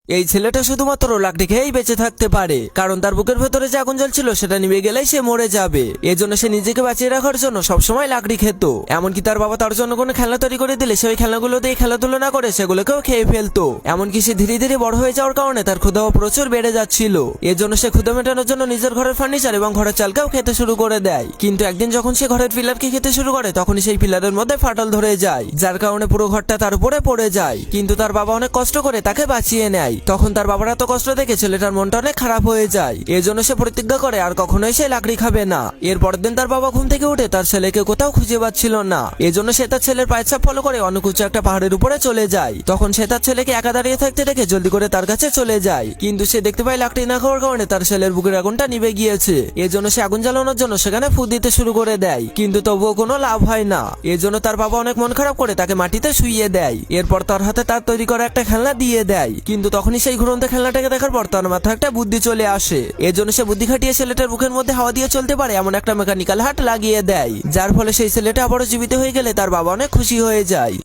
এই ছেলেটা শুধুমাত্র লাকড়ি খেয়েই বেঁচে থাকতে পারে, কারণ তার বুকের ভেতরে যে আগুন জ্বলছিল সেটা নিভে গেলেই সে মরে যাবে। এজন্য সে নিজেকে বাঁচিয়ে রাখার জন্য সবসময় লাকড়ি খেত। এমনকি তার বাবা তার জন্য কোনো খেলনা তৈরি করে দিলে সে ওই খেলনাগুলো দিয়ে খেলাধুলো না করে সেগুলোকেও খেয়ে ফেলতো। এমনকি সে ধীরে ধীরে বড় হয়ে যাওয়ার কারণে তার ক্ষুধাও প্রচুর বেড়ে যাচ্ছিল। এজন্য সে ক্ষুধা মেটানোর জন্য নিজের ঘরের ফার্নিচার এবং ঘরের চালকেও খেতে শুরু করে দেয়। কিন্তু একদিন যখন সে ঘরের পিলারকে খেতে শুরু করে তখনই সেই পিলারের মধ্যে ফাটল ধরে যায়, যার কারণে পুরো ঘরটা তার উপরে পড়ে যায়। কিন্তু তার বাবা অনেক কষ্ট করে তাকে বাঁচিয়ে নেয়। তখন তার বাবার এত কষ্ট দেখে ছেলেটার মনটা অনেক খারাপ হয়ে যায়। এজন্য সে প্রতিজ্ঞা করে আর কখনোই সে লাকড়ি খাবে না। এর পরের দিন তার বাবা ঘুম থেকে উঠে তার ছেলেকে কোথাও খুঁজে পাচ্ছিল না। এজন্য সে তার ছেলের পায়ের ছাপ ফলো করে অনেক উঁচু একটা পাহাড়ের উপরে চলে যায়। তখন সে তার ছেলেকে একা দাঁড়িয়ে থাকতে দেখে জলদি করে তার কাছে চলে যায়। কিন্তু সে দেখতে পায় লাকড়ি না খাওয়ার কারণে তার ছেলের বুকের আগুনটা নিভে গিয়েছে। এজন্য সে আগুন জ্বালানোর জন্য সেখানে ফু দিতে শুরু করে দেয়, কিন্তু তবুও কোনো লাভ হয় না। এজন্য তার বাবা অনেক মন খারাপ করে তাকে মাটিতে শুইয়ে দেয়। এরপর তার হাতে তার তৈরি করা একটা খেলনা দিয়ে দেয়। কিন্তু তখনই সেই ঘুরন্ত খেলনাটাকে দেখার পর তার মাথায় একটা বুদ্ধি চলে আসে। এজন্য সে বুদ্ধি খাটিয়ে ছেলেটার বুকের মধ্যে হাওয়া দিয়ে চলতে পারে এমন একটা মেকানিক্যাল হার্ট লাগিয়ে দেয়, যার ফলে সেই ছেলেটা আবারও জীবিত হয়ে গেলে তার বাবা অনেক খুশি হয়ে যায়।